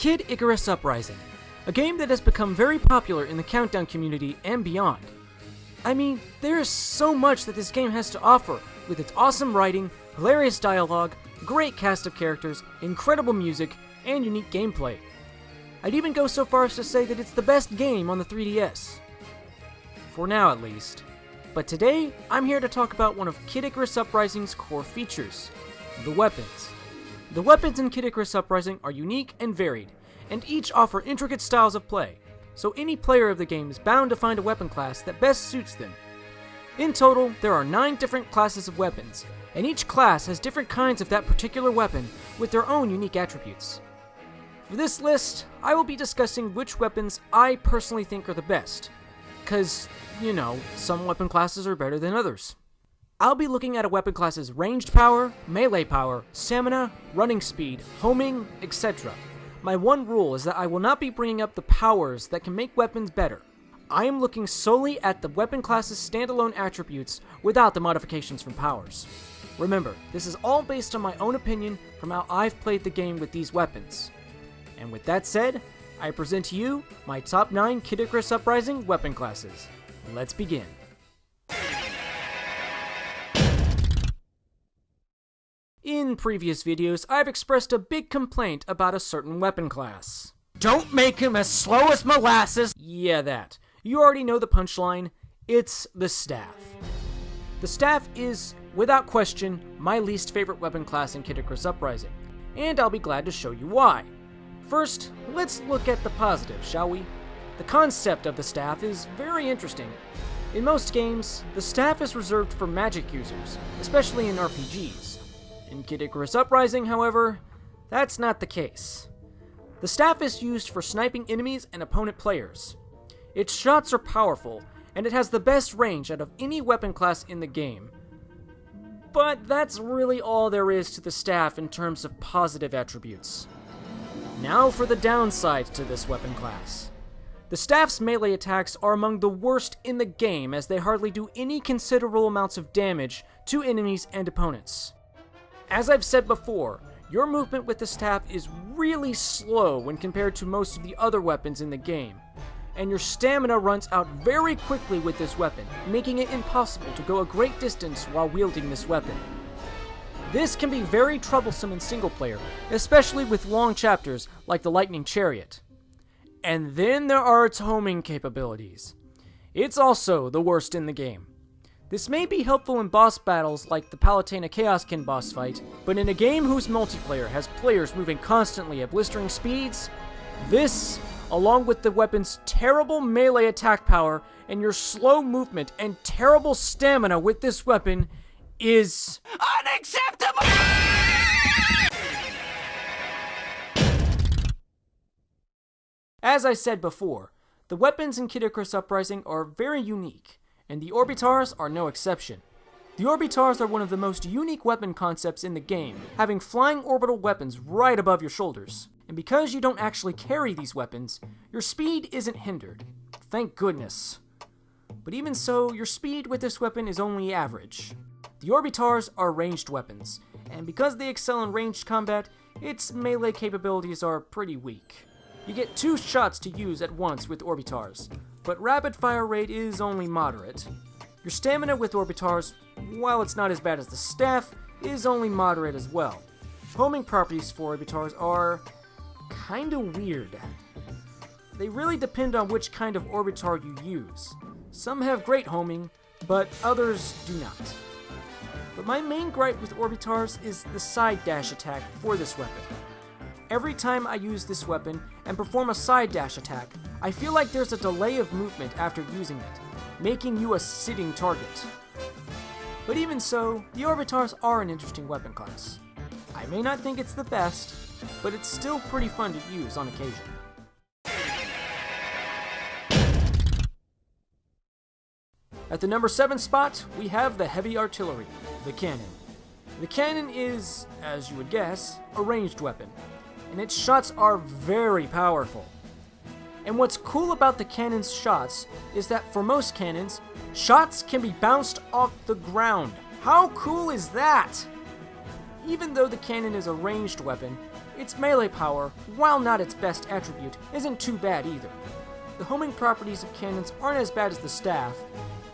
Kid Icarus Uprising, a game that has become very popular in the Countdown community and beyond. I mean, there is so much that this game has to offer, with its awesome writing, hilarious dialogue, great cast of characters, incredible music, and unique gameplay. I'd even go so far as to say that it's the best game on the 3DS. For now, at least. But today, I'm here to talk about one of Kid Icarus Uprising's core features, the weapons. The weapons in Kid Icarus Uprising are unique and varied, and each offer intricate styles of play, so any player of the game is bound to find a weapon class that best suits them. In total, there are 9 different classes of weapons, and each class has different kinds of that particular weapon with their own unique attributes. For this list, I will be discussing which weapons I personally think are the best, cause, you know, some weapon classes are better than others. I'll be looking at a weapon class's ranged power, melee power, stamina, running speed, homing, etc. My one rule is that I will not be bringing up the powers that can make weapons better. I am looking solely at the weapon class's standalone attributes without the modifications from powers. Remember, this is all based on my own opinion from how I've played the game with these weapons. And with that said, I present to you my top 9 Kid Icarus Uprising weapon classes. Let's begin. In previous videos, I've expressed a big complaint about a certain weapon class. Don't make him as slow as molasses! Yeah, that. You already know the punchline. It's the staff. The staff is, without question, my least favorite weapon class in Kid Icarus Uprising, and I'll be glad to show you why. First, let's look at the positive, shall we? The concept of the staff is very interesting. In most games, the staff is reserved for magic users, especially in RPGs. In Kid Icarus Uprising, however, that's not the case. The staff is used for sniping enemies and opponent players. Its shots are powerful, and it has the best range out of any weapon class in the game. But that's really all there is to the staff in terms of positive attributes. Now for the downside to this weapon class. The staff's melee attacks are among the worst in the game, as they hardly do any considerable amounts of damage to enemies and opponents. As I've said before, your movement with the staff is really slow when compared to most of the other weapons in the game, and your stamina runs out very quickly with this weapon, making it impossible to go a great distance while wielding this weapon. This can be very troublesome in single player, especially with long chapters like the Lightning Chariot. And then there are its homing capabilities. It's also the worst in the game. This may be helpful in boss battles like the Palutena Chaoskin boss fight, but in a game whose multiplayer has players moving constantly at blistering speeds, this, along with the weapon's terrible melee attack power and your slow movement and terrible stamina with this weapon, is unacceptable! As I said before, the weapons in Kid Icarus Uprising are very unique, and the Orbitars are no exception. The Orbitars are one of the most unique weapon concepts in the game, having flying orbital weapons right above your shoulders. And because you don't actually carry these weapons, your speed isn't hindered. Thank goodness. But even so, your speed with this weapon is only average. The Orbitars are ranged weapons, and because they excel in ranged combat, its melee capabilities are pretty weak. You get 2 shots to use at once with Orbitars, but rapid fire rate is only moderate. Your stamina with Orbitars, while it's not as bad as the staff, is only moderate as well. Homing properties for Orbitars are kinda weird. They really depend on which kind of Orbitar you use. Some have great homing, but others do not. But my main gripe with Orbitars is the side dash attack for this weapon. Every time I use this weapon and perform a side dash attack, I feel like there's a delay of movement after using it, making you a sitting target. But even so, the Orbitars are an interesting weapon class. I may not think it's the best, but it's still pretty fun to use on occasion. At the number 7 spot, we have the heavy artillery, the cannon. The cannon is, as you would guess, a ranged weapon, and its shots are very powerful. And what's cool about the cannon's shots is that for most cannons, shots can be bounced off the ground. How cool is that? Even though the cannon is a ranged weapon, its melee power, while not its best attribute, isn't too bad either. The homing properties of cannons aren't as bad as the staff.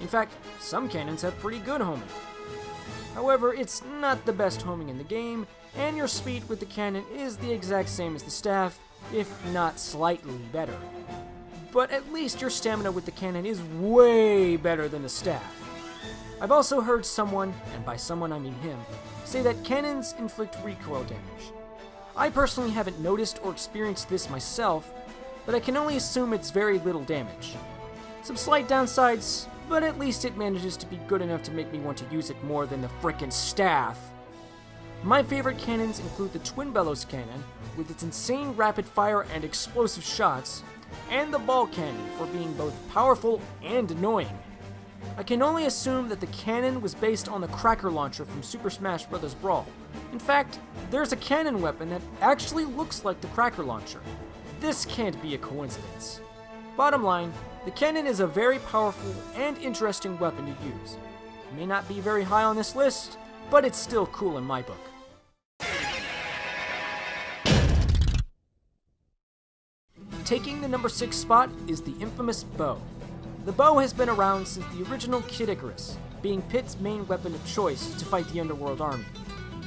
In fact, some cannons have pretty good homing. However, it's not the best homing in the game, and your speed with the cannon is the exact same as the staff, if not slightly better. But at least your stamina with the cannon is way better than the staff. I've also heard someone, and by someone I mean him, say that cannons inflict recoil damage. I personally haven't noticed or experienced this myself, but I can only assume it's very little damage. Some slight downsides, but at least it manages to be good enough to make me want to use it more than the frickin' staff. My favorite cannons include the Twin Bellows cannon, with its insane rapid fire and explosive shots, and the Ball cannon for being both powerful and annoying. I can only assume that the cannon was based on the Cracker Launcher from Super Smash Bros. Brawl. In fact, there's a cannon weapon that actually looks like the Cracker Launcher. This can't be a coincidence. Bottom line, the cannon is a very powerful and interesting weapon to use. It may not be very high on this list, but it's still cool in my book. Taking the number 6 spot is the infamous bow. The bow has been around since the original Kid Icarus, being Pit's main weapon of choice to fight the Underworld Army.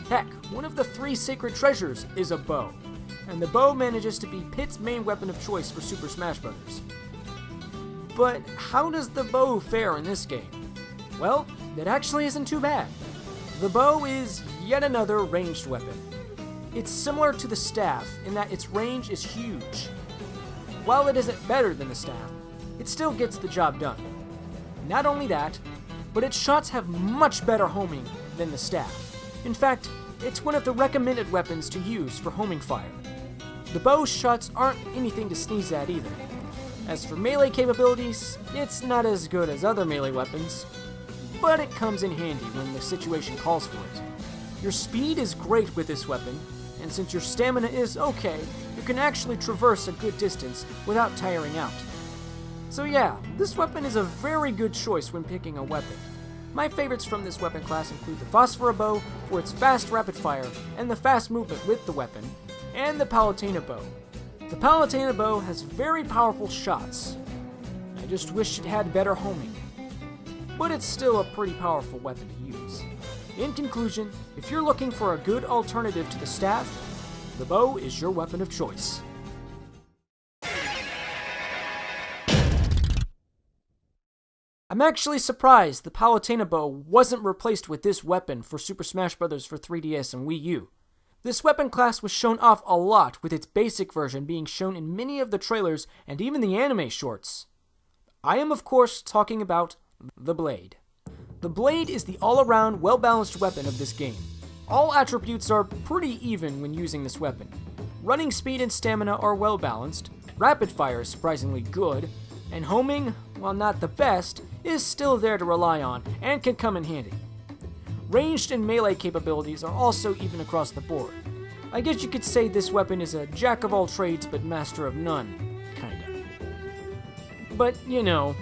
Heck, one of the 3 sacred treasures is a bow, and the bow manages to be Pit's main weapon of choice for Super Smash Bros. But how does the bow fare in this game? Well, it actually isn't too bad. The bow is yet another ranged weapon. It's similar to the staff in that its range is huge. While it isn't better than the staff, it still gets the job done. Not only that, but its shots have much better homing than the staff. In fact, it's one of the recommended weapons to use for homing fire. The bow's shots aren't anything to sneeze at either. As for melee capabilities, it's not as good as other melee weapons, but it comes in handy when the situation calls for it. Your speed is great with this weapon, and since your stamina is okay, you can actually traverse a good distance without tiring out. So yeah, this weapon is a very good choice when picking a weapon. My favorites from this weapon class include the Phosphora bow for its fast rapid fire and the fast movement with the weapon, and the Palutena bow. The Palutena bow has very powerful shots. I just wish it had better homing. But it's still a pretty powerful weapon to use. In conclusion, if you're looking for a good alternative to the staff, the bow is your weapon of choice. I'm actually surprised the Palutena bow wasn't replaced with this weapon for Super Smash Bros. For 3DS and Wii U. This weapon class was shown off a lot, with its basic version being shown in many of the trailers and even the anime shorts. I am of course talking about the Blade. The Blade is the all-around, well-balanced weapon of this game. All attributes are pretty even when using this weapon. Running speed and stamina are well-balanced, rapid fire is surprisingly good, and homing, while not the best, is still there to rely on and can come in handy. Ranged and melee capabilities are also even across the board. I guess you could say this weapon is a jack of all trades but master of none, kinda. But, you know,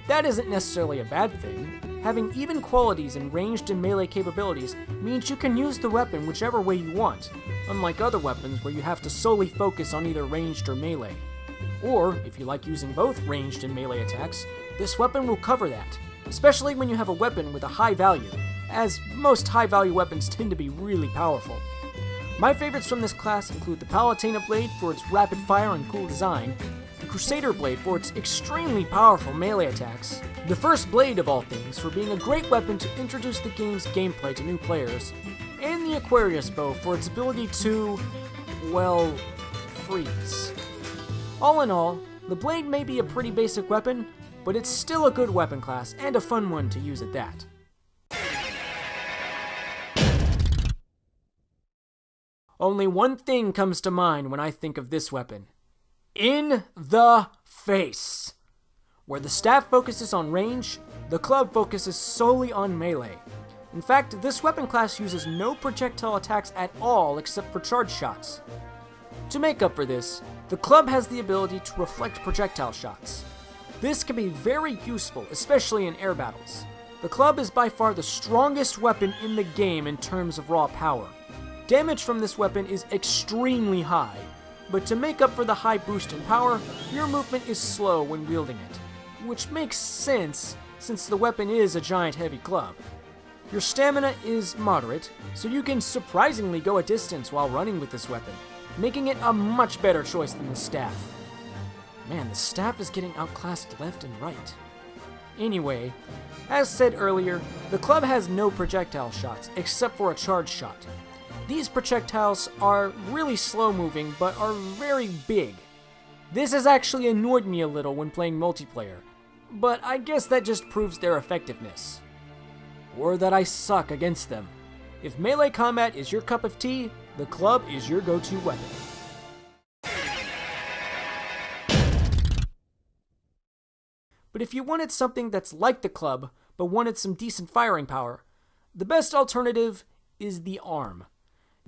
that isn't necessarily a bad thing. Having even qualities in ranged and melee capabilities means you can use the weapon whichever way you want, unlike other weapons where you have to solely focus on either ranged or melee. Or, if you like using both ranged and melee attacks, this weapon will cover that, especially when you have a weapon with a high value, as most high-value weapons tend to be really powerful. My favorites from this class include the Palutena blade for its rapid fire and cool design, the Crusader blade for its extremely powerful melee attacks, the first blade of all things for being a great weapon to introduce the game's gameplay to new players, and the Aquarius bow for its ability to, well, freeze. All in all, the blade may be a pretty basic weapon, but it's still a good weapon class and a fun one to use at that. Only one thing comes to mind when I think of this weapon. In the face! Where the staff focuses on range, the club focuses solely on melee. In fact, this weapon class uses no projectile attacks at all except for charge shots. To make up for this, the club has the ability to reflect projectile shots. This can be very useful, especially in air battles. The club is by far the strongest weapon in the game in terms of raw power. Damage from this weapon is extremely high, but to make up for the high boost in power, your movement is slow when wielding it, which makes sense since the weapon is a giant heavy club. Your stamina is moderate, so you can surprisingly go a distance while running with this weapon, making it a much better choice than the staff. Man, the staff is getting outclassed left and right. Anyway, as said earlier, the club has no projectile shots except for a charge shot. These projectiles are really slow moving but are very big. This has actually annoyed me a little when playing multiplayer, but I guess that just proves their effectiveness. Or that I suck against them. If melee combat is your cup of tea, the club is your go-to weapon. But if you wanted something that's like the club, but wanted some decent firing power, the best alternative is the Aurum.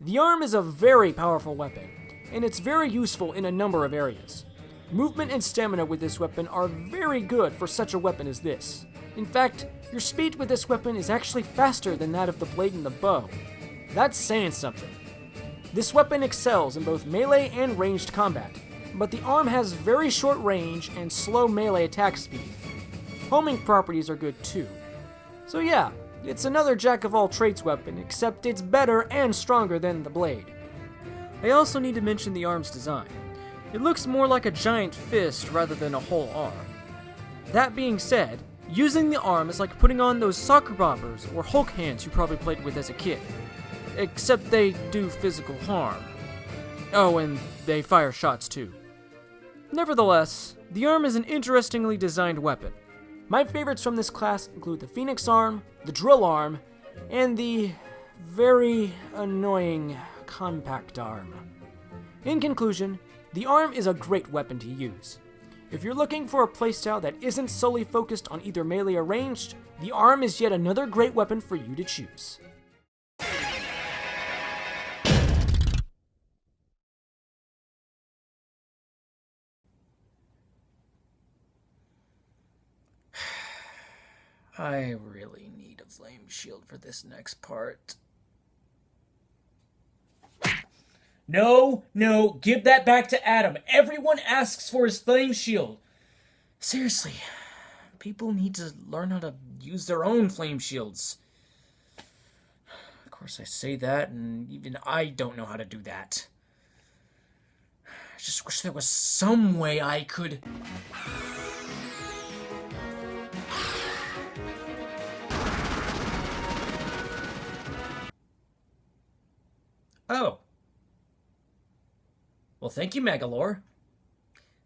The Aurum is a very powerful weapon, and it's very useful in a number of areas. Movement and stamina with this weapon are very good for such a weapon as this. In fact, your speed with this weapon is actually faster than that of the blade and the bow. That's saying something. This weapon excels in both melee and ranged combat, but the Aurum has very short range and slow melee attack speed. Homing properties are good too. So yeah, it's another jack-of-all-trades weapon, except it's better and stronger than the blade. I also need to mention the Aurum's design. It looks more like a giant fist rather than a whole arm. That being said, using the Aurum is like putting on those soccer bombers or Hulk hands you probably played with as a kid. Except they do physical harm. Oh, and they fire shots too. Nevertheless, the Aurum is an interestingly designed weapon. My favorites from this class include the Phoenix Aurum, the Drill Aurum, and the very annoying Compact Aurum. In conclusion, the Aurum is a great weapon to use. If you're looking for a playstyle that isn't solely focused on either melee or ranged, the Aurum is yet another great weapon for you to choose. I really need a flame shield for this next part. No, give that back to Adam. Everyone asks for his flame shield. Seriously, people need to learn how to use their own flame shields. Of course, I say that, and even I don't know how to do that. I just wish there was some way I could... Oh. Well, thank you, Megalore.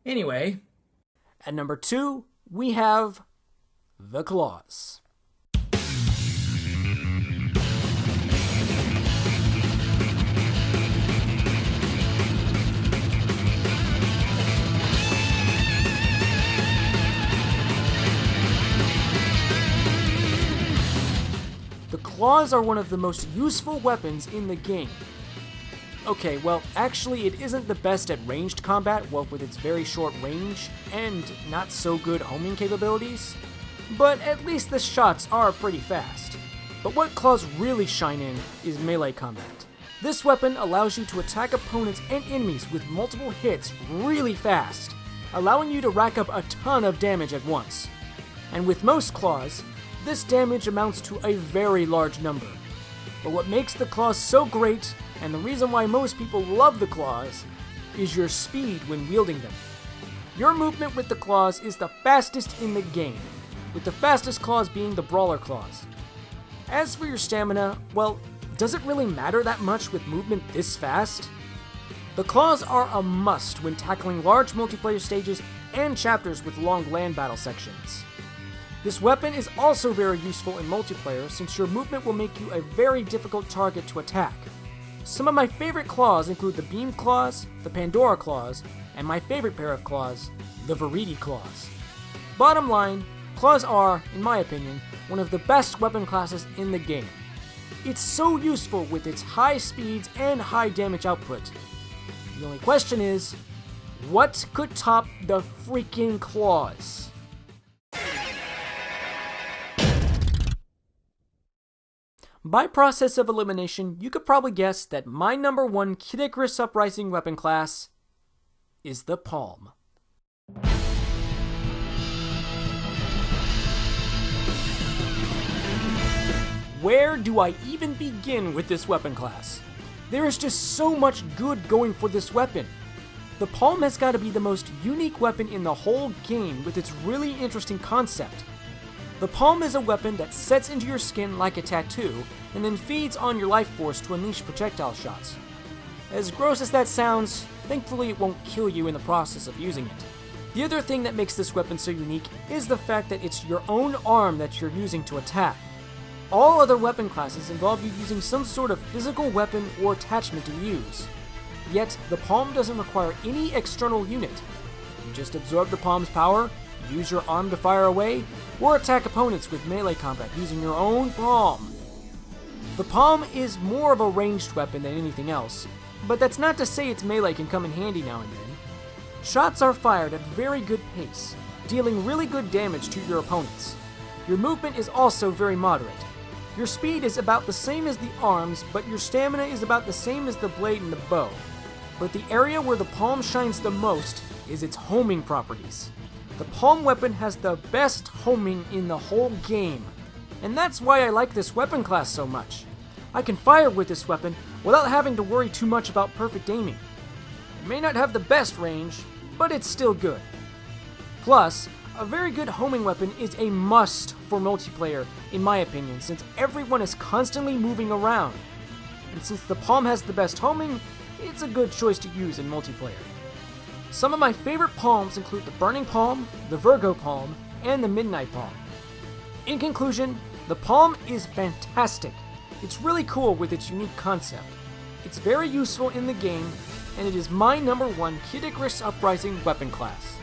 Anyway. At number 2, we have the Claws. The Claws are one of the most useful weapons in the game. Okay, well, actually it isn't the best at ranged combat, what with its very short range and not so good homing capabilities, but at least the shots are pretty fast. But what Claws really shine in is melee combat. This weapon allows you to attack opponents and enemies with multiple hits really fast, allowing you to rack up a ton of damage at once. And with most Claws, this damage amounts to a very large number. But what makes the Claws so great, and the reason why most people love the Claws, is your speed when wielding them. Your movement with the Claws is the fastest in the game, with the fastest Claws being the Brawler Claws. As for your stamina, well, does it really matter that much with movement this fast? The Claws are a must when tackling large multiplayer stages and chapters with long land battle sections. This weapon is also very useful in multiplayer since your movement will make you a very difficult target to attack. Some of my favorite Claws include the Beam Claws, the Pandora Claws, and my favorite pair of Claws, the Viridi Claws. Bottom line, Claws are, in my opinion, one of the best weapon classes in the game. It's so useful with its high speeds and high damage output. The only question is, what could top the freaking Claws? By process of elimination, you could probably guess that my number one Icarus Uprising weapon class is the Palm. Where do I even begin with this weapon class? There is just so much good going for this weapon. The Palm has got to be the most unique weapon in the whole game with its really interesting concept. The Palm is a weapon that sets into your skin like a tattoo and then feeds on your life force to unleash projectile shots. As gross as that sounds, thankfully it won't kill you in the process of using it. The other thing that makes this weapon so unique is the fact that it's your own arm that you're using to attack. All other weapon classes involve you using some sort of physical weapon or attachment to use. Yet, the Palm doesn't require any external unit. You just absorb the Palm's power, use your arm to fire away, or attack opponents with melee combat using your own Palm. The Palm is more of a ranged weapon than anything else, but that's not to say its melee can come in handy now and then. Shots are fired at very good pace, dealing really good damage to your opponents. Your movement is also very moderate. Your speed is about the same as the arms, but your stamina is about the same as the blade and the bow. But the area where the Palm shines the most is its homing properties. The Palm weapon has the best homing in the whole game, and that's why I like this weapon class so much. I can fire with this weapon without having to worry too much about perfect aiming. It may not have the best range, but it's still good. Plus, a very good homing weapon is a must for multiplayer, in my opinion, since everyone is constantly moving around. And since the Palm has the best homing, it's a good choice to use in multiplayer. Some of my favorite Palms include the Burning Palm, the Virgo Palm, and the Midnight Palm. In conclusion, the Palm is fantastic. It's really cool with its unique concept. It's very useful in the game, and it is my number one Icarus Uprising weapon class.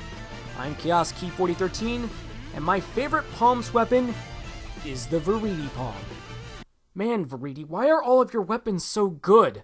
I'm Chaos Key 4013, and my favorite Palm's weapon is the Viridi Palm. Man, Viridi, why are all of your weapons so good?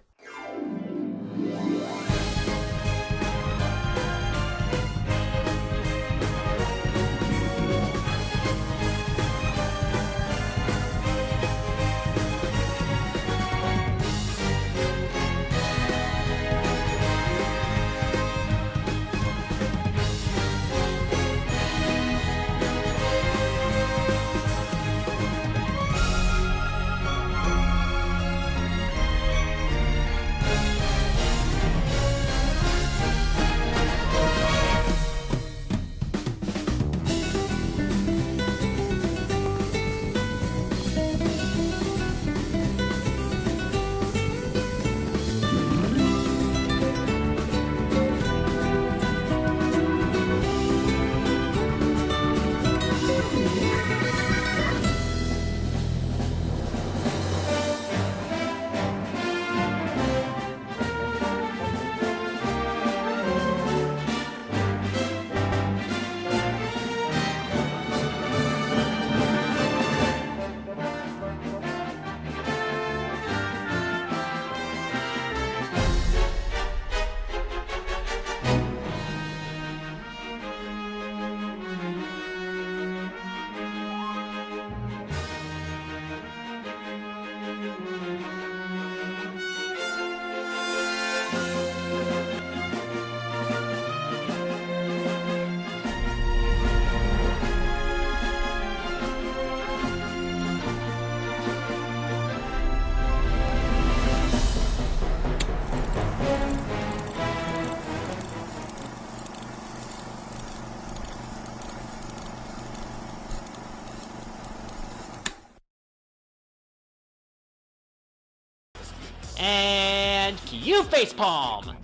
And cue facepalm!